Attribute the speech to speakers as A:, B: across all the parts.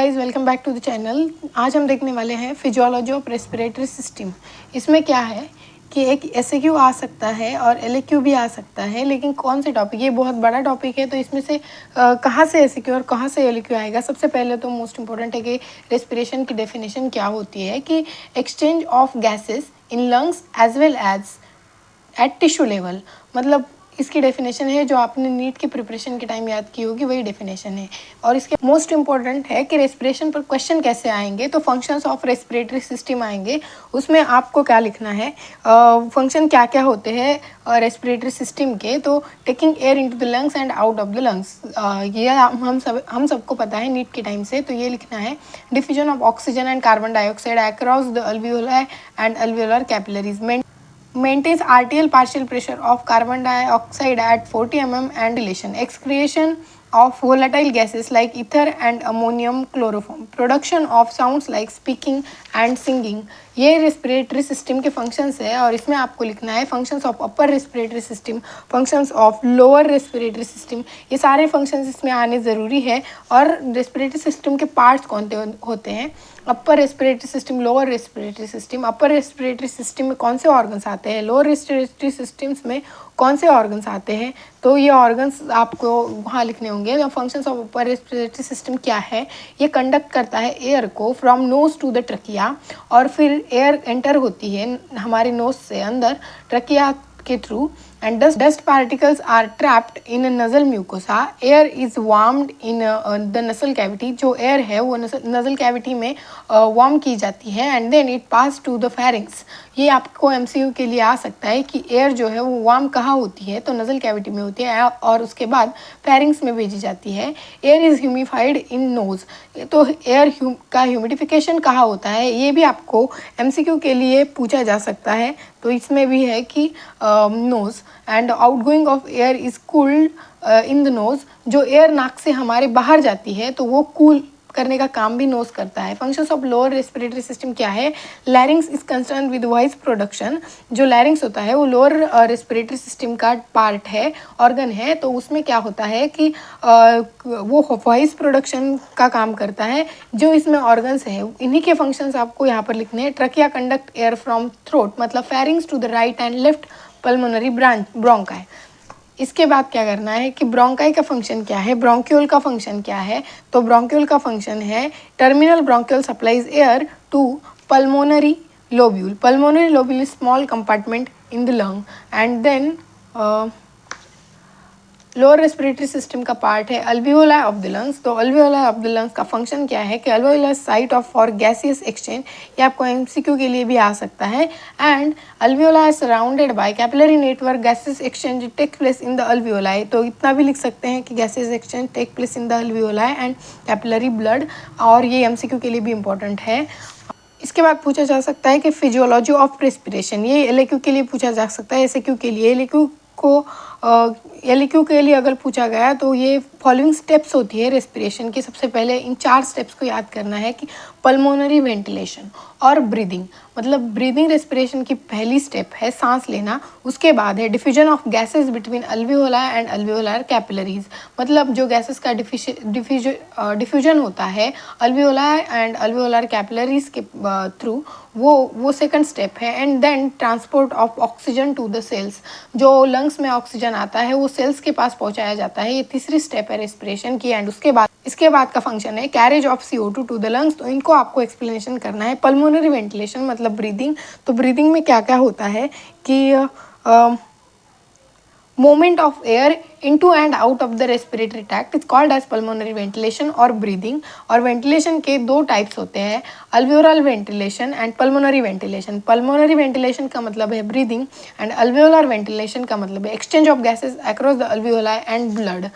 A: Guys, welcome back to the channel. आज हम देखने वाले हैं फिजियोलॉजी ऑफ रेस्पिरेटरी सिस्टम। इसमें क्या है कि एक एसएक्यू आ सकता है और एलएक्यू भी आ सकता है, लेकिन कौन से टॉपिक, ये बहुत बड़ा टॉपिक है, तो इसमें से कहाँ से एसएक्यू और कहाँ से एलएक्यू आएगा। सबसे पहले तो मोस्ट इंपॉर्टेंट है कि रेस्पिरेशन की डेफिनेशन क्या होती है, कि exchange of gases in lungs as well as at tissue level. मतलब इसकी डेफिनेशन है जो आपने नीट की प्रिपरेशन के टाइम याद की होगी, वही डेफिनेशन है। और इसके मोस्ट इंपॉर्टेंट है कि रेस्पिरेशन पर क्वेश्चन कैसे आएंगे, तो फंक्शंस ऑफ रेस्पिरेटरी सिस्टम आएंगे। उसमें आपको क्या लिखना है, फंक्शन क्या क्या होते हैं रेस्पिरेटरी सिस्टम के। तो taking air into the lungs and out of the lungs, ये हम सबको पता है नीट के टाइम से, तो ये लिखना है। Diffusion of oxygen and carbon dioxide across the alveoli and alveolar capillaries. Maintains RTL partial pressure of carbon dioxide at 40 mm and dilation. Excretion of volatile gases like ether and ammonium chloroform. Production of sounds like speaking and singing. ये respiratory system के functions है, और इसमें आपको लिखना है functions of upper respiratory system, functions of lower respiratory system. ये सारे फंक्शंस इसमें आने ज़रूरी है। और रेस्पिरेटरी सिस्टम के पार्ट्स कौन होते हैं, अपर respiratory system, lower respiratory system. अपर रेस्पिरेटरी सिस्टम में कौन से ऑर्गन्स आते हैं, लोअर रेस्पिरेटरी सिस्टम्स में कौन से ऑर्गन्स आते हैं, तो ये ऑर्गन्स आपको वहाँ लिखने होंगे। Functions of upper respiratory system क्या है, ये कंडक्ट करता है एयर को from nose to the trachea, और फिर एयर एंटर होती है हमारे नोज से अंदर ट्रकिया के through, and dust particles are trapped in a nasal mucosa. Air is warmed in the nasal cavity. जो air है वो nasal cavity में warm की जाती है, and then it pass to the pharynx. ये आपको MCQ के लिए आ सकता है कि एयर जो है वो वार्म कहाँ होती है, तो नजल कैविटी में होती है, और उसके बाद फेरिंग्स में भेजी जाती है। एयर इज ह्यूमिफाइड इन नोज, तो एयर का ह्यूमिडिफिकेशन कहाँ होता है, ये भी आपको MCQ के लिए पूछा जा सकता है। तो इसमें भी है कि nose and outgoing of air is cooled in the nose. जो एयर नाक से हमारे बाहर जाती है तो वो कूल करने का काम भी नोज करता है। Functions of lower respiratory system क्या है, लैरिंग्स is concern with voice production. जो लैरिंग्स होता है वो लोअर रेस्पिरेटरी सिस्टम का पार्ट है, ऑर्गन है, तो उसमें क्या होता है कि वो वॉइस प्रोडक्शन का काम करता है। जो इसमें ऑर्गन्स है इन्हीं के फंक्शंस आपको यहाँ पर लिखने हैं। Trachea conduct air from throat, मतलब pharynx to the right and left pulmonary bronchi. इसके बाद क्या करना है कि ब्रोंकाई का फंक्शन क्या है, ब्रोंक्यूल का फंक्शन क्या है, तो ब्रोंक्यूल का फंक्शन है terminal bronchiole supplies air to pulmonary lobule. Pulmonary lobule is small compartment in the lung, and then lower respiratory system का पार्ट है अल्वियोलाई ऑफ द लंग्स। तो अल्वियोलाई ऑफ द लंग्स का function क्या है कि alveoli site of for gaseous exchange, ये आपको MCQ के लिए भी आ सकता है। And alveoli surrounded by capillary network, gaseous exchange take place in the alveoli. तो इतना भी लिख सकते हैं कि gaseous exchange take place in the alveoli and capillary blood, और ये MCQ के लिए भी इंपॉर्टेंट है। इसके बाद पूछा जा सकता है कि फिजियोलॉजी ऑफ रेस्पिरेशन, ये LAQ के लिए पूछा जा सकता है। SAQ के लिए LAQ के लिए अगर पूछा गया तो ये फॉलोइंग स्टेप्स होती है रेस्पिरेशन की। सबसे पहले इन 4 स्टेप्स को याद करना है कि पल्मोनरी वेंटिलेशन और ब्रीदिंग, मतलब ब्रीदिंग रेस्पिरेशन की पहली स्टेप है सांस लेना। उसके बाद है diffusion of gases between alveoli and alveolar capillaries, मतलब जो गैसेस का डिफ्यूजन होता है अल्वियोलाई एंड अल्वियोलर कैपिलरीज के थ्रू, वो सेकंड स्टेप है। And then transport of oxygen to the cells, जो लंग्स में ऑक्सीजन आता है वो सेल्स के पास पहुंचाया जाता है। ये तीसरी स्टेप है रेस्पिरेशन की। एंड इसके बाद का फंक्शन है carriage of CO2 to the lungs. तो इनको आपको एक्सप्लेनेशन करना है। पल्मोनरी वेंटिलेशन मतलब ब्रीदिंग, तो ब्रीदिंग में क्या क्या होता है कि movement of air into and out of the respiratory tract is called as pulmonary ventilation और breathing। और ventilation के 2 टाइप्स होते हैं, alveolar ventilation and pulmonary ventilation। pulmonary ventilation का मतलब है breathing, and alveolar ventilation का मतलब है exchange of gases across the alveoli and blood।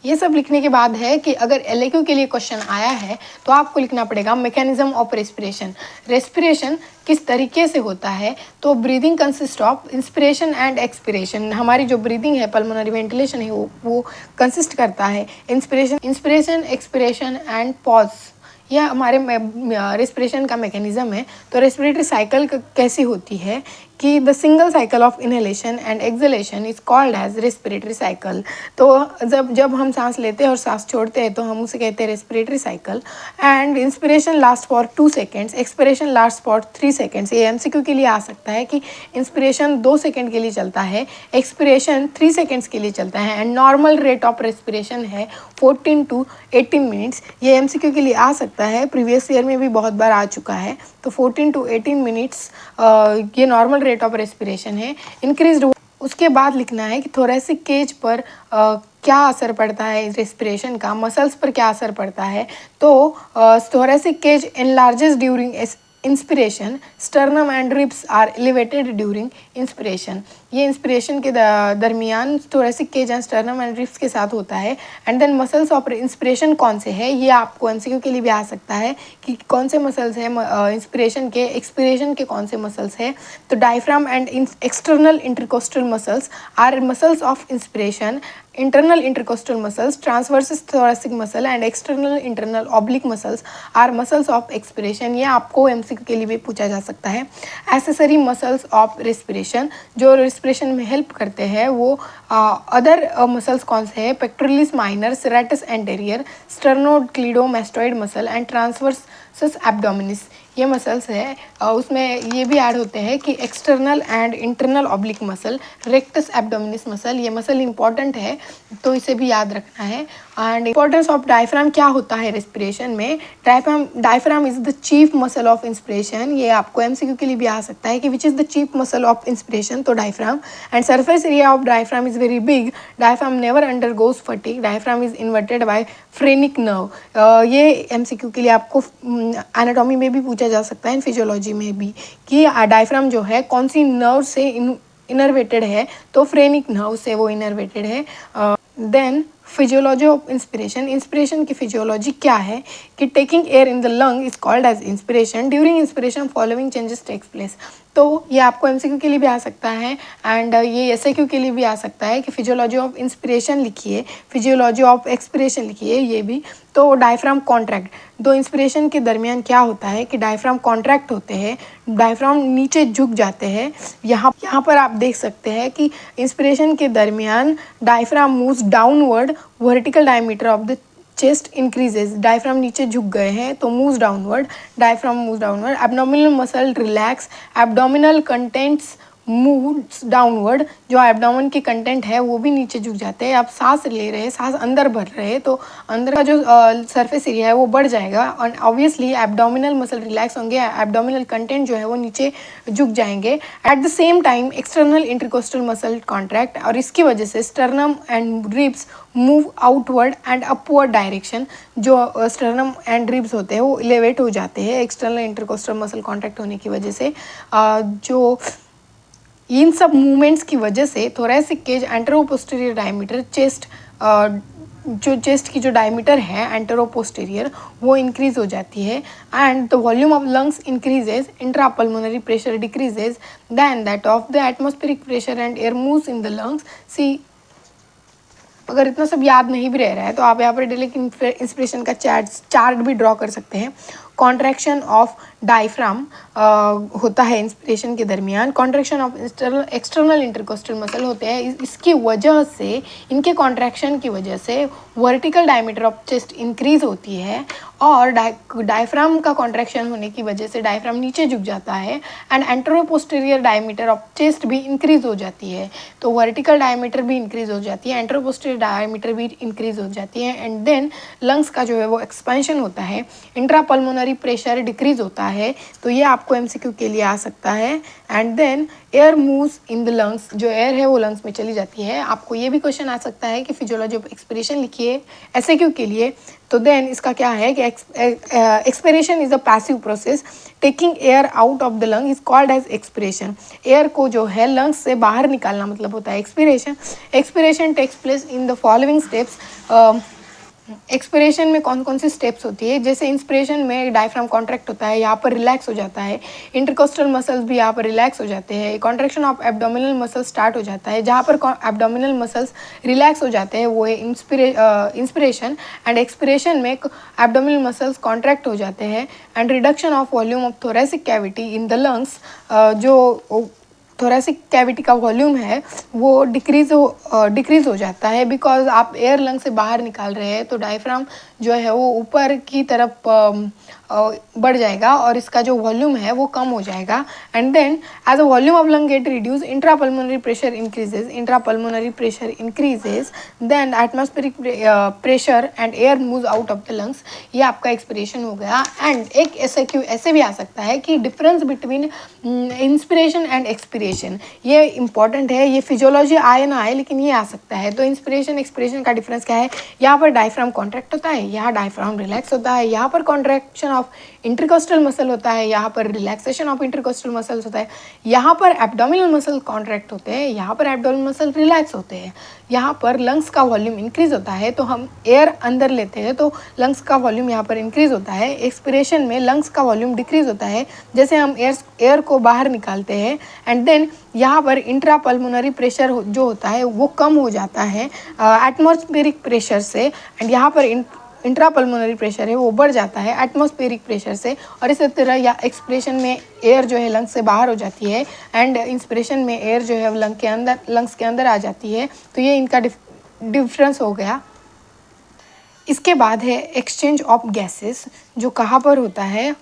A: ये सब लिखने के बाद है कि अगर LAQ के लिए क्वेश्चन आया है तो आपको लिखना पड़ेगा मैकेनिज्म ऑफ रेस्पिरेशन। रेस्पिरेशन किस तरीके से होता है, तो breathing consist of inspiration and expiration. हमारी जो ब्रीदिंग है, पल्मोनरी वेंटिलेशन है, वो कंसिस्ट करता है इंस्पिरेशन, एक्सपिरेशन एंड पॉज। यह हमारे रेस्पिरेशन का मैकेनिज्म है। तो रेस्पिरेटरी साइकिल कैसी होती है कि the single cycle of inhalation and exhalation is called as respiratory cycle. तो जब हम सांस लेते हैं और सांस छोड़ते हैं तो हम उसे कहते हैं respiratory cycle. And inspiration last for 2 seconds, expiration last for 3 seconds. ये एमसीक्यू के लिए आ सकता है कि इंस्पिरेशन 2 सेकेंड के लिए चलता है, एक्सपिरेशन 3 सेकेंड्स के लिए चलता है, and normal rate of respiration है 14 to 18 मिनट्स। ये एमसीक्यू के लिए आ सकता है, प्रीवियस ईयर में भी बहुत बार आ चुका है। तो 14 to 18 मिनट्स ये नॉर्मल रेट ऑफ रेस्पिरेशन है। इंक्रीज्ड उसके बाद लिखना है कि थोरेसिक केज पर क्या असर पड़ता है रेस्पिरेशन का, मसल्स पर क्या असर पड़ता है। तो thoracic cage enlarges during inspiration, sternum and ribs are elevated during inspiration. ये इंस्पिरेशन के दरमियान thoracic cage and sternum and ribs के साथ होता है। And then muscles of inspiration कौन से है, ये आपको एमसीक्यू के लिए भी आ सकता है कि कौन से मसल्स है इंस्पिरेशन के, एक्सपिरेशन के कौन से मसल्स है। तो diaphragm and external intercostal muscles our muscles of inspiration, internal intercostal muscles, transversus thoracic muscle and external internal oblique muscles are muscles of expiration। ये आपको एमसीक्यू के लिए भी पूछा जा सकता है। एक्सेसरी मसल्स ऑफ रेस्पिरेशन, जो रेस्पिरेशन में हेल्प करते हैं वो अदर मसल्स कौन से हैं, pectoralis minor, serratus anterior, sternocleidomastoid muscle and transversus abdominis. ये मसल्स है, उसमें ये भी ऐड होते हैं कि external and internal oblique muscle, rectus abdominis muscle. ये मसल इंपॉर्टेंट है तो इसे भी याद रखना है। एंड इंपॉर्टेंस ऑफ डायफ्राम क्या होता है रेस्पिरेशन में, diaphragm is the chief muscle of inspiration. ये आपको एमसीक्यू के लिए भी आ सकता है कि which is the chief muscle of inspiration, तो diaphragm. And surface area of diaphragm is very big, diaphragm never undergoes fatigue, diaphragm is inverted by phrenic nerve. ये एमसीक्यू के लिए आपको एनाटॉमी में भी पूछा जा सकता है, फिजियोलॉजी में भी, कि डायफ्राम जो है कौन सी नर्व से इनर्वेटेड है, तो फ्रेनिक नर्व से वो इनर्वेटेड है। Then physiology of inspiration, inspiration की फिजियोलॉजी क्या है कि taking air in the lung is called as inspiration, during inspiration following changes takes place. तो ये आपको एमसीक्यू के लिए भी आ सकता है एंड ये एसएक्यू के लिए भी आ सकता है कि फिजियोलॉजी ऑफ इंस्पिरेशन लिखिए, फिजियोलॉजी ऑफ एक्सपिरेशन लिखिए, ये भी। तो डायफ्राम कॉन्ट्रैक्ट, दो इंस्पिरेशन के दरमियान क्या होता है कि डायफ्राम कॉन्ट्रैक्ट होते हैं, डायफ्राम नीचे झुक जाते हैं। यहाँ पर आप देख सकते हैं कि इंस्पिरेशन के दरमियान diaphragm moves downward, vertical diameter of the chest increases, diaphragm नीचे झुक गए हैं तो moves downward, diaphragm moves downward. Abdominal muscle relax, abdominal contents moves downward, जो एब्डोमेन की कंटेंट है वो भी नीचे झुक जाते हैं। आप सांस ले रहे हैं, सांस अंदर भर रहे हैं तो अंदर का जो सरफेस एरिया है वो बढ़ जाएगा और ऑब्वियसली एब्डोमिनल मसल रिलैक्स होंगे, एब्डोमिनल कंटेंट जो है वो नीचे झुक जाएंगे। At the same time external intercostal muscle contract, और इसकी वजह से sternum and ribs move outward and upward direction. जो स्टर्नम एंड रिब्स होते हैं वो एलिवेट हो जाते हैं एक्सटर्नल इंटरकोस्टल मसल कॉन्ट्रैक्ट होने की वजह से। जो इन सब मूवमेंट्स की वजह से thoracic cage anteroposterior diameter, chest जो चेस्ट की जो डायमीटर है एंटेरो-पोस्टीरियर वो इंक्रीज हो जाती है। And the volume of lungs increases, intrapulmonary pressure decreases then that of the atmospheric pressure and air moves in the lungs. See अगर इतना सब याद नहीं भी रह रहा है तो आप यहाँ पर डायरेक्ट इंस्पिरेशन का चार्ट भी ड्रॉ कर सकते हैं। कॉन्ट्रैक्शन ऑफ डायफ्राम होता है इंस्पिरेशन के दरमियान, contraction of external intercostal muscle होते हैं। इसकी वजह से, इनके कॉन्ट्रैक्शन की वजह से vertical diameter of chest increase होती है और डायफ्राम का कॉन्ट्रैक्शन होने की वजह से डायफ्राम नीचे झुक जाता है and entero-posterior diameter of chest भी इंक्रीज हो जाती है। तो वर्टिकल डायमीटर भी इंक्रीज हो जाती है, एंटेरो-पोस्टीरियर डायमीटर भी इंक्रीज हो जाती है एंड देन लंग्स का जो है वो एक्सपेंशन होता है, इंट्रापल्मोनरी प्रेशर डिक्रीज होता है। तो ये आपको एमसीक्यू के लिए आ सकता है। And then air moves in the lungs, जो एयर है वो लंग्स में चली जाती है। आपको ये भी क्वेश्चन आ सकता है कि फिजियोलॉजी ऑफ एक्सपिरेशन लिखिए एसएक्यू के लिए। तो देन इसका क्या है कि expiration is a passive process, taking air out of the lung is called as expiration. Air को जो है लंग्स से बाहर निकालना मतलब होता है expiration. Expiration takes place in the following steps. Expiration में कौन कौन सी स्टेप्स होती है, जैसे इंस्पिरेशन में डायफ्राम कॉन्ट्रैक्ट होता है, यहाँ पर रिलैक्स हो जाता है, इंटरकोस्टल मसल्स भी यहाँ पर रिलैक्स हो जाते हैं, contraction of abdominal muscle start हो जाता है। जहाँ पर एब्डोमिनल मसल्स रिलैक्स हो जाते हैं वो है इंस्पिरेशन एंड एक्सपिरेशन में एब्डोमिनल मसल्स कॉन्ट्रैक्ट हो जाते हैं and reduction of volume of thoracic cavity in the lungs. जो थोरेसिक कैविटी का वॉल्यूम है वो डिक्रीज़ हो जाता है, बिकॉज आप एयर लंग से बाहर निकाल रहे हैं, तो डायफ्राम जो है वो ऊपर की तरफ बढ़ जाएगा और इसका जो वॉल्यूम है वो कम हो जाएगा. And then as a volume of lung get reduce, intrapulmonary pressure increases, then atmospheric pressure and air moves out of the lungs. ये आपका एक्सप्रेशन हो गया. एंड एक SAQ ऐसे भी आ सकता है कि difference between inspiration and expiration, ये इंपॉर्टेंट है. ये फिजियोलॉजी आए ना आए लेकिन ये आ सकता है. तो इंस्पिरेशन एक्सपिरेशन का डिफरेंस क्या है? यहाँ पर डायफ्राम कॉन्ट्रैक्ट होता है, यहाँ डायफ्राम रिलैक्स होता है. यहाँ पर कॉन्ट्रैक्शन ऑफ इंटरकोस्टल मसल होता है, यहाँ पर रिलैक्सेशन ऑफ इंटरकोस्टल मसल्स होता है. यहाँ पर एब्डोमिनल मसल कॉन्ट्रैक्ट होते हैं, यहाँ पर एब्डोमिनल मसल रिलैक्स होते हैं. यहाँ पर लंग्स का वॉल्यूम इंक्रीज होता है, तो हम एयर अंदर लेते हैं तो लंग्स का वॉल्यूम यहाँ पर इंक्रीज होता है. एक्सपिरेशन में लंग्स का वॉल्यूम डिक्रीज होता है जैसे हम एयर को बाहर निकालते हैं. एंड देन यहाँ पर इंट्रापल्मोनरी प्रेशर जो होता है वो कम हो जाता है एटमॉस्फेरिक प्रेशर से. एंड यहाँ पर इंट्रापल्मोनरी प्रेशर है वो बढ़ जाता है एटमॉस्फेरिक प्रेशर से. और इसी तरह या एक्सपिरेशन में एयर जो है लंग से बाहर हो जाती है एंड इंस्पिरेशन में एयर जो है लंग्स के अंदर आ जाती है. तो ये इनका डिफरेंस हो गया. इसके बाद है एक्सचेंज ऑफ गैसेस, जो कहाँ पर होता है?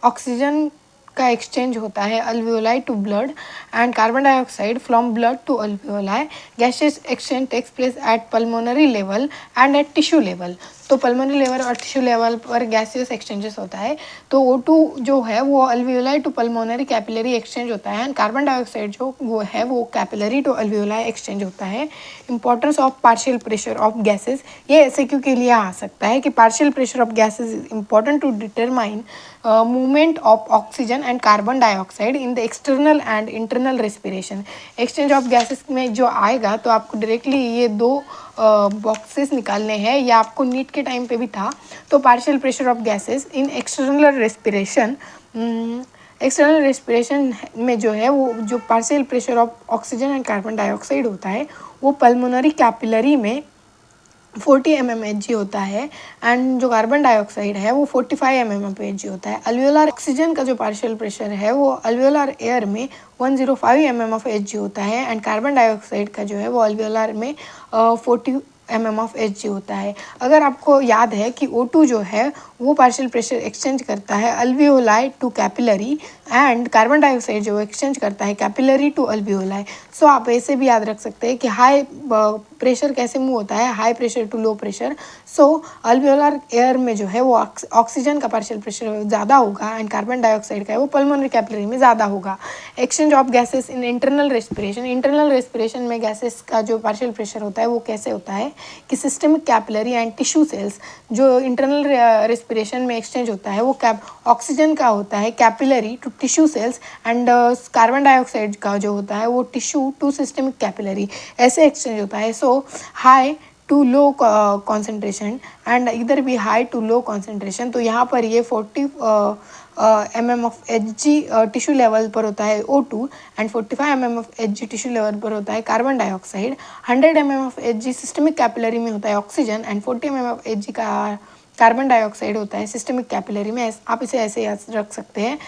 A: ऑक्सीजन का एक्सचेंज होता है alveoli to blood and carbon dioxide from blood to alveoli. Gases exchange takes place at pulmonary level and at tissue level. तो पल्मोनरी लेवल और टिश्यू लेवल पर गैसियस एक्सचेंजेस होता है. तो O2 जो है वो alveoli to pulmonary capillary exchange होता है एंड कार्बन डाइऑक्साइड जो वो है वो कैपिलरी टू अल्वियोलाई एक्सचेंज होता है. Importance of partial pressure of gases, ये SAQ के लिए आ सकता है कि partial pressure of gases is important to determine movement of oxygen and carbon dioxide in the external and internal respiration. Exchange of gases में जो आएगा तो आपको डायरेक्टली ये दो बॉक्सेस निकालने हैं, या आपको नीट के टाइम पे भी था. तो partial pressure of gases in external respiration में जो है वो जो partial pressure of oxygen and carbon dioxide होता है वो पल्मोनरी कैपिलरी में 40 mmHg होता है एंड जो कार्बन डाइऑक्साइड है वो 45 mmHg होता है. अल्वियोलर ऑक्सीजन का जो पार्शियल प्रेशर है वो अल्वियोलर एयर में 105 mmHg होता है एंड कार्बन डाइऑक्साइड का जो है वो अल्वियोलर में 40 mmHg होता है. अगर आपको याद है कि O2 जो है वो पार्शियल प्रेशर एक्सचेंज करता है alveoli to capillary and carbon dioxide जो एक्सचेंज करता है कैपिलरी टू अल्वियोलाई. सो आप ऐसे भी याद रख सकते हैं कि हाई प्रेशर कैसे मूव होता है, high pressure to low pressure. So alveolar air में जो है वो ऑक्सीजन का पार्शियल प्रेशर ज़्यादा होगा एंड कार्बन डाइऑक्साइड का है वो पल्मोनरी कैपिलरी में ज़्यादा होगा. Exchange of gases in internal respiration में गैसेस का जो पार्शियल प्रेशर होता है वो कैसे होता है कि systemic capillary and tissue cells जो इंटरनल रेस्पिरेशन में एक्सचेंज होता है वो ऑक्सीजन का होता है capillary to tissue cells and carbon dioxide का जो होता है वो टिश्यू टू सिस्टमिक कैपिलरी, ऐसे एक्सचेंज होता है. So high to low concentration and इधर भी हाई टू लो कॉन्सेंट्रेशन. तो यहाँ पर ये 40 mmHg टिश्यू लेवल पर होता है O2 and 45 mmHg tissue level पर होता है carbon dioxide. 100 mmHg systemic capillary में होता है ऑक्सीजन एंड 40 mmHg का कार्बन डाइऑक्साइड होता है सिस्टमिक कैपिलरी में. आप इसे ऐसे याद रख सकते हैं.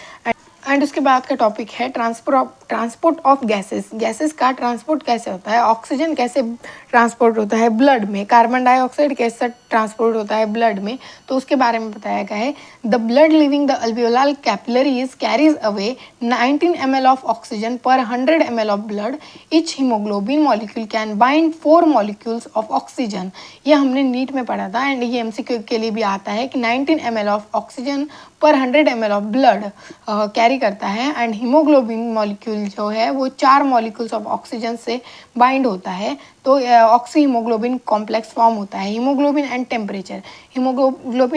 A: एंड उसके बाद का टॉपिक है ट्रांसपोर्ट ऑफ गैसेस का ट्रांसपोर्ट कैसे होता है. ऑक्सीजन कैसे ट्रांसपोर्ट होता है ब्लड में, कार्बन डाइऑक्साइड कैसे ट्रांसपोर्ट होता है ब्लड में, तो उसके बारे में बताया गया है. The blood living the alveolar capillaries carries away 19 ml of oxygen पर 100 ml of blood. Etch haemoglobin molecule can bind 4 molecules of oxygen. ये हमने नीट में पढ़ा था एंड ये MCQ के लिए भी आता है कि 19 ml ऑफ ऑक्सीजन पर 100 ml ऑफ ब्लड कैरी करता है एंड हीमोग्लोबिन मॉलिक्यूल जो है वो 4 मॉलिक्यूल्स ऑफ ऑक्सीजन से बाइंड होता है. तो ऑक्सी हीमोग्लोबिन कॉम्प्लेक्स फॉर्म होता है. हीमोग्लोबिन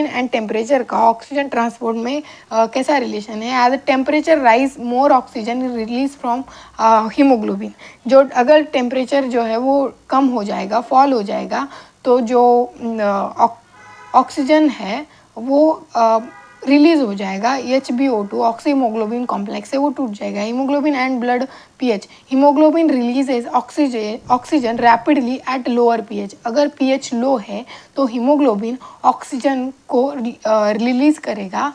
A: एंड टेम्परेचर का ऑक्सीजन ट्रांसपोर्ट में कैसा रिलेशन है? As a temperature rise more oxygen release from haemoglobin. जो अगर टेम्परेचर जो है वो कम हो जाएगा, फॉल हो जाएगा, तो जो ऑक्सीजन है वो रिलीज हो जाएगा, HbO2 ऑक्सी हीमोग्लोबिन कॉम्प्लेक्स है वो टूट जाएगा। Haemoglobin and blood pH, haemoglobin releases oxygen rapidly at lower pH। अगर pH लो है तो हीमोग्लोबिन ऑक्सीजन को रिलीज करेगा।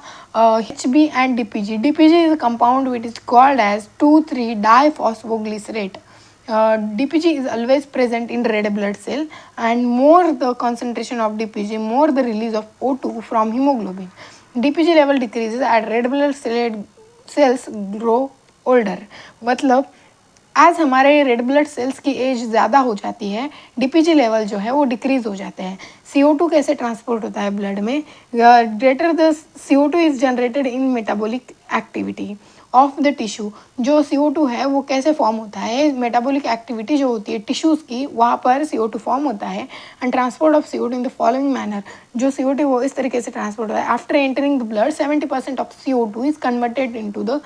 A: HB and DPG, DPG is a compound which is called as two three diphosphoglycerate. DPG is always present in red blood cell, and more the concentration of DPG, more the release of O2 from hemoglobin. DPG level decreases at red blood cells grow older। मतलब as हमारे red blood cells की as ज़्यादा हो जाती है, DPG level जो है वो डिक्रीज हो जाते हैं। CO2 कैसे ट्रांसपोर्ट होता है ब्लड में? Greater the CO2 is generated in metabolic activity of the tissue. जो CO2 है वो कैसे फॉर्म होता है? मेटाबॉलिक एक्टिविटी जो होती है टिश्यूज़ की, वहाँ पर CO2 फॉर्म होता है। And transport of CO2 in the following manner, जो CO2 वो इस तरीके से ट्रांसपोर्ट होता है। After entering the blood 70% of CO2 is converted into the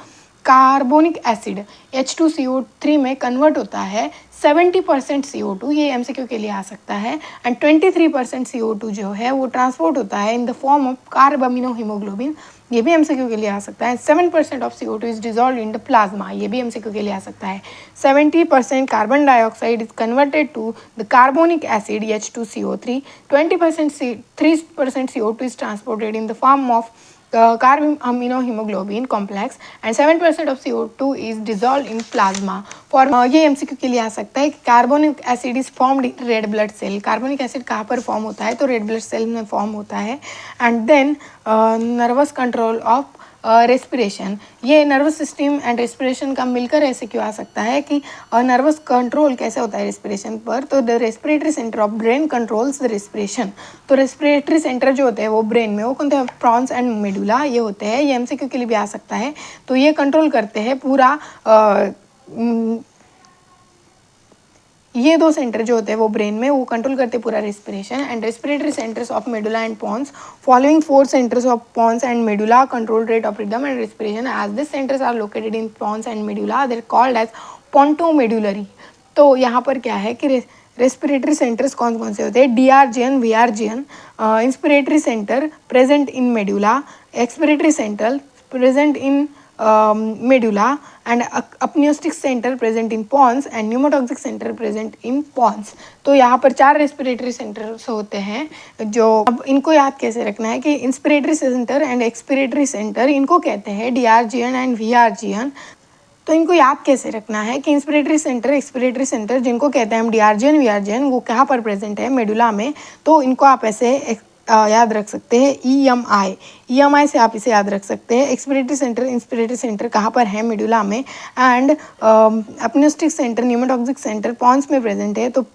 A: carbonic acid, H2CO3 में कन्वर्ट होता है 70% CO2, ये MCQ के लिए आ सकता है। एंड 23% CO2 जो है वो ट्रांसपोर्ट होता है in the form of carbamino haemoglobin, ये भी MCQ के लिए आ सकता है। 7% of CO2 is dissolve in the plasma, ये भी MCQ के लिए आ सकता है। 70% carbon dioxide is converted to the carbonic acid H2CO3, 3% CO2 is transported in the form of carbamino haemoglobin complex, and 7% of CO2 is dissolve in plasma. For ये MCQ के लिए आ सकता है कि carbonic acid is formed in red blood cell. Carbonic acid कहाँ पर form होता है? तो रेड ब्लड सेल में फॉर्म होता है। And then nervous control of respiration, ये नर्वस सिस्टम एंड रेस्पिरेशन का मिलकर ऐसे क्यों आ सकता है कि नर्वस कंट्रोल कैसे होता है रेस्पिरेशन पर? तो the respiratory centre of brain controls the respiration. तो रेस्पिरेटरी सेंटर जो होते हैं वो ब्रेन में, वो कौन थे? प्रॉन्स एंड मेडुला ये होते हैं। ये MCQ के लिए भी आ सकता है। तो ये कंट्रोल करते हैं पूरा ये दो सेंटर जो होते हैं वो ब्रेन में, वो कंट्रोल करते हैं पूरा respiration. And respiratory centres of medulla and pons, following 4 centres of pons and medulla control rate of rhythm and respiration. As this centres are located in pons and medulla, they are called as pontomedullary. तो यहाँ पर क्या है कि respiratory centres कौन कौन से होते हैं? DRGN, VRGN, inspiratory centre present in medulla, expiratory centre present in medulla, and apneustic center present in pons and pneumotoxic center present in pons। तो यहाँ पर 4 रेस्पिरेटरी सेंटर्स होते हैं। जो अब इनको याद कैसे रखना है कि inspiratory centre and expiratory centre इनको कहते हैं DRGN एंड VRGN। तो इनको याद कैसे रखना है कि इंस्पिरेटरी सेंटर एक्सपिरेटरी सेंटर जिनको कहते हैं हम DRGN VRGN, वो कहाँ पर प्रेजेंट है? मेडुला में। तो इनको आप ऐसे याद रख सकते हैं EMI से आप इसे याद रख सकते हैं। एक्सपिरेटरी सेंटर इंस्पिरेटरी सेंटर कहाँ पर है? मेडुला में। And apneustic centre pneumotaxic centre pons में प्रेजेंट है। तो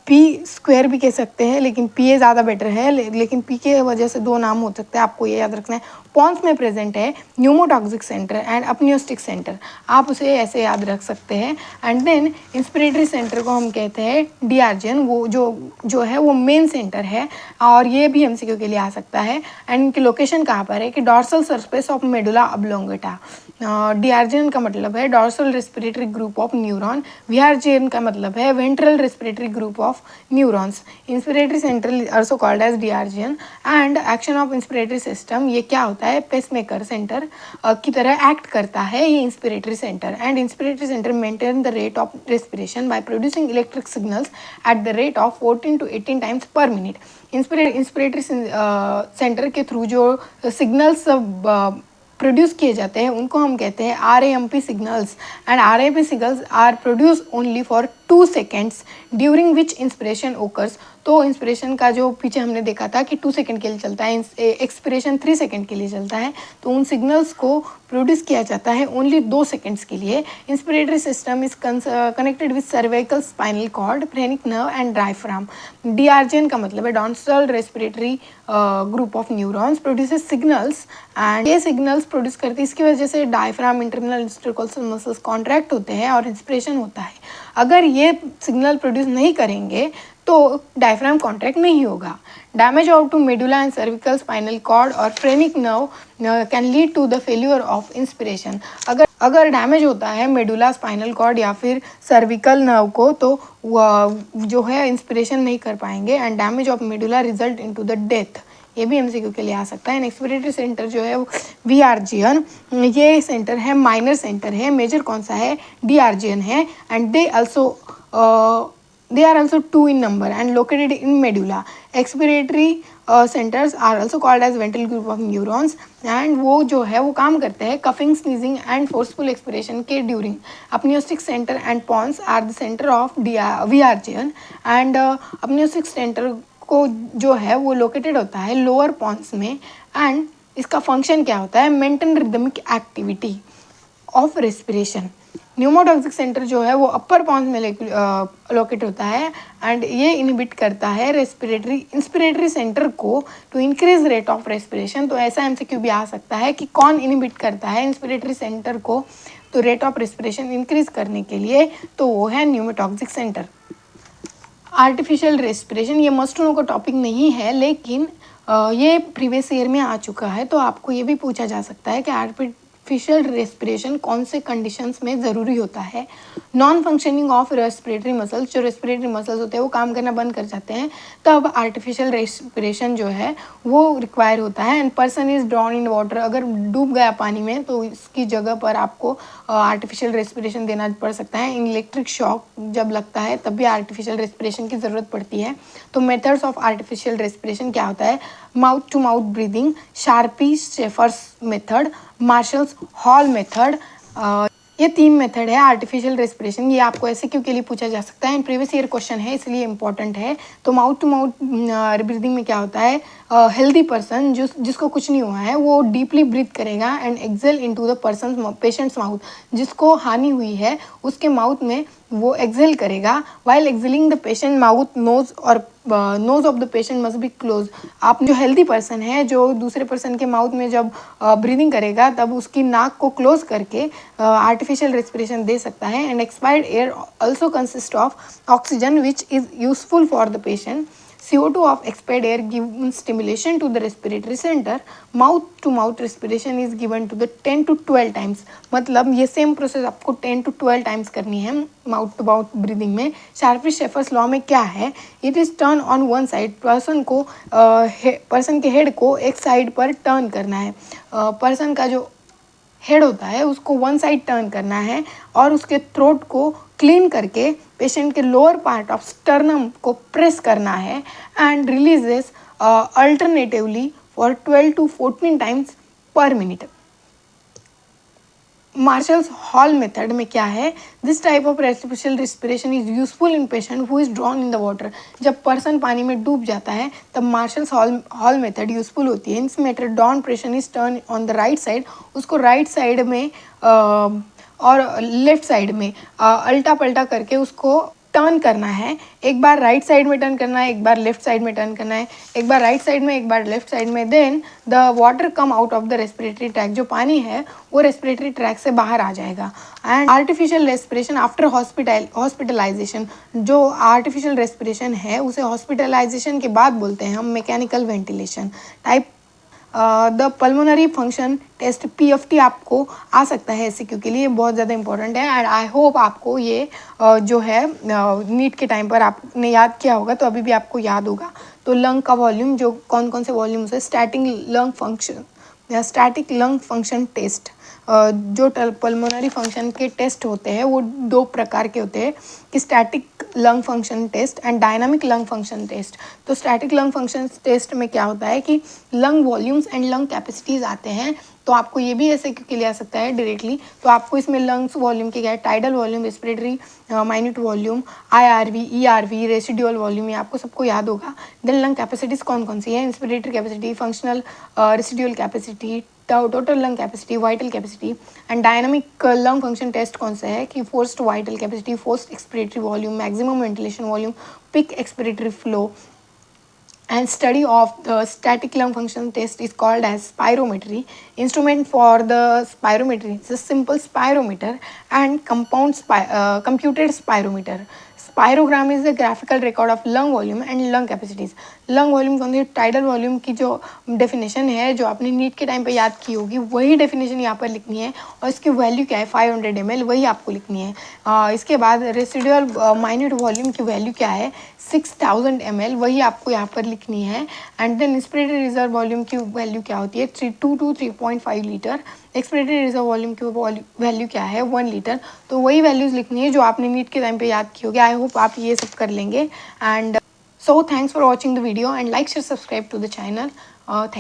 A: P² भी कह सकते हैं, लेकिन PA ज़्यादा बेटर है, लेकिन P के वजह से 2 नाम हो सकते हैं, आपको ये याद रखना है। पॉन्स में प्रेजेंट है pneumotaxic centre and apneustic centre, आप उसे ऐसे याद रख सकते हैं। एंड देन इंस्पिरेटरी सेंटर को हम कहते हैं DRGN, वो जो है वो मेन सेंटर है, और ये भी MCQ के लिए आ सकता है। एंड इनकी लोकेशन कहाँ पर है कि dorsal surface of medulla oblongata. DRGN का मतलब है dorsal respiratory group of neuron, VRGN का मतलब है ventral respiratory group of neurons. Inspiratory centre also called as DRGN। And action of inspiratory system, ये क्या होता है? पेसमेकर सेंटर की तरह एक्ट करता है ये inspiratory centre. And inspiratory centre maintain the rate of respiration by producing electric signals at the rate of 14 to 18 times per minute. Inspiratory centre के थ्रू जो सिग्नल्स प्रोड्यूस किए जाते हैं उनको हम कहते हैं RAMP signals. And RAMP signals are produce only for 2 seconds during which inspiration occurs. तो इंस्पिरेशन का जो पीछे हमने देखा था कि 2 सेकंड के लिए चलता है, एक्सपिरेशन 3 सेकंड के लिए चलता है। तो उन सिग्नल्स को प्रोड्यूस किया जाता है ओनली 2 सेकंड्स के लिए। Inspiratory system is connected with cervical spinal cord, phrenic nerve and diaphragm. DRGN का मतलब है dorsal respiratory group of neurons produces signals, and ये सिग्नल्स प्रोड्यूस करती है, इसकी वजह से diaphragm internal intercostal muscles contract होते हैं और इंस्पिरेशन होता है। अगर ये सिग्नल प्रोड्यूस नहीं करेंगे तो डायफ्राम कॉन्ट्रैक्ट नहीं होगा। Damage of to medulla and cervical spinal cord और phrenic nerve can lead to the failure of inspiration. अगर डैमेज होता है मेडुला स्पाइनल कॉर्ड या फिर सर्विकल नर्व को, तो जो है इंस्पिरेशन नहीं कर पाएंगे, and damage of medulla result into the death. ये भी एमसीक्यू के लिए आ सकता है। एंड एक्सपीरेटरी सेंटर जो है VRGN, ये सेंटर है माइनर सेंटर है, मेजर कौन सा है DRGN है। And they are also two in number and located in medulla. Expiratory centers are also called as ventral group of neurons and वो जो है वो काम करते हैं coughing, sneezing and forceful expiration के during. Apneustic centre and pons are the centre of VRGN and apneustic centre को जो है वो लोकेटेड होता है लोअर पॉन्स में। एंड इसका फंक्शन क्या होता है, maintain rhythmic activity of respiration. Pneumotaxic centre जो है वो अपर पॉन्स में लोकेट होता है एंड ये इनहिबिट करता है इंस्पिरेटरी सेंटर को to increase rate of respiration. तो ऐसा एमसीक्यू भी आ सकता है कि कौन इनहिबिट करता है इंस्पिरेटरी सेंटर को तो रेट ऑफ रेस्पिरेशन इंक्रीज करने के लिए, तो वो है न्यूमोटॉक्सिक सेंटर। आर्टिफिशियल रेस्पिरेशन ये मस्ट टू नो का टॉपिक नहीं है, लेकिन ये प्रीवियस ईयर में आ चुका है, तो आपको ये भी पूछा जा सकता है कि आर्टिफिशियल रेस्पिरेशन कौन से कंडीशंस में ज़रूरी होता है। Non functioning of respiratory muscles, जो रेस्पिरेटरी मसल्स होते हैं वो काम करना बंद कर जाते हैं, तब आर्टिफिशियल रेस्पिरेशन जो है वो रिक्वायर होता है। And person is drawn in water, अगर डूब गया पानी में तो इसकी जगह पर आपको आर्टिफिशियल रेस्पिरेशन देना पड़ सकता है। इलेक्ट्रिक शॉक जब लगता है तब भी आर्टिफिशियल रेस्पिरेशन की ज़रूरत पड़ती है। तो मेथड्स ऑफ आर्टिफिशियल रेस्पिरेशन क्या होता है, mouth to mouth breathing, Sharpey Schafer's method, Marshall's Hall method, ये 3 मेथड है आर्टिफिशियल रेस्पिरेशन। ये आपको एमसीक्यू के लिए पूछा जा सकता है एंड प्रीवियस ईयर क्वेश्चन है इसलिए इंपॉर्टेंट है। तो माउथ टू माउथ ब्रीदिंग में क्या होता है, हेल्दी पर्सन जिसको कुछ नहीं हुआ है वो डीपली ब्रीथ करेगा and exhale into the person patient's mouth, जिसको हानि हुई है उसके माउथ में वो एक्सेल करेगा। While exhaling the patient mouth nose और nose of the patient must be close. आप जो हेल्दी पर्सन है जो दूसरे पर्सन के माउथ में जब ब्रीदिंग करेगा तब उसकी नाक को क्लोज करके आर्टिफिशियल रेस्पिरेशन दे सकता है। And expired air also consist of oxygen which is useful for the patient. CO2 of expired air gives stimulation to the respiratory center. Mouth to mouth respiration is given to the 10 to 12 times. मतलब ये same process आपको 10 to 12 times करनी है mouth to mouth breathing में। Sharpy-shepherds law में क्या है, it is turn on one side, person के हेड को एक साइड पर टर्न करना है। पर्सन का जो हेड होता है उसको वन साइड टर्न करना है और उसके थ्रोट को क्लीन करके पेशेंट के लोअर पार्ट ऑफ स्टर्नम को प्रेस करना है and releases alternatively for 12 to 14 times per minute. Marshals Hall method में क्या है, this type of artificial respiration is useful in patient who is drawn in the water. जब person पानी में डूब जाता है तब मार्शल्स हॉल मेथड यूजफुल होती है। इस method down pressure is turn on the right side, उसको राइट साइड में और लेफ्ट साइड में अल्टा पल्टा करके उसको टर्न करना है। एक बार राइट साइड में टर्न करना है, एक बार लेफ्ट साइड में टर्न करना है, एक बार राइट साइड में, एक बार लेफ्ट साइड में। Then the water come out of the respiratory tract, जो पानी है वो रेस्पिरेटरी ट्रैक से बाहर आ जाएगा। And artificial respiration after hospitalisation, जो आर्टिफिशियल रेस्पिरेशन है उसे हॉस्पिटलाइजेशन के बाद बोलते हैं हम mechanical ventilation type. The pulmonary function test PFT आपको आ सकता है एमसीक्यू के लिए, बहुत ज़्यादा इंपॉर्टेंट है। एंड आई होप आपको ये जो है नीट के टाइम पर आपने याद किया होगा तो अभी भी आपको याद होगा। तो लंग का वॉल्यूम, जो कौन कौन से वॉल्यूम्स है, स्टैटिक लंग फंक्शन टेस्ट, जो पल्मोनरी फंक्शन के टेस्ट होते हैं वो 2 प्रकार के होते हैं कि static lung function test and dynamic lung function test. तो स्टैटिक लंग फंक्शन टेस्ट में क्या होता है कि lung volumes and lung capacities आते हैं। तो आपको ये भी ऐसे के लिए आ सकता है डायरेक्टली। तो आपको इसमें लंग्स वॉल्यूम के क्या है, tidal volume, respiratory minute volume, IRV, ERV, residual volume, ये आपको सबको याद होगा। देन लंग कैपेसिटीज़ कौन कौन सी है, inspiratory capacity, functional residual capacity, total lung capacity, vital capacity. And dynamic lung function test कौन सा है कि forced vital capacity, forced expiratory volume, maximum ventilation volume, peak expiratory flow. And study of the static lung function test is called as spirometry. Instrument for the spirometry is a simple spirometer and computed spirometer. Spirogram is the graphical record of lung volume and lung capacities. Lung volume कौन सी, tidal volume की जो definition है जो आपने NEET के time पे याद की होगी वही डेफिनेशन यहाँ पर लिखनी है, और इसकी वैल्यू क्या है 500 ml, वही आपको लिखनी है। इसके बाद रेसिडुअल माइन्यूट वॉल्यूम की वैल्यू क्या है 6000 ml, वही आपको यहाँ पर लिखनी है। And then inspiratory reserve volume की वैल्यू क्या होती है 2 to 3.5 litre. Expiratory reserve volume की वैल्यू क्या है 1 लीटर। तो वही वैल्यूज़ लिखनी है जो आपने नीट के टाइम पे याद की होगी। आई होप आप ये सब कर लेंगे। And so thanks for watching the video and like, share, subscribe to the channel. Thank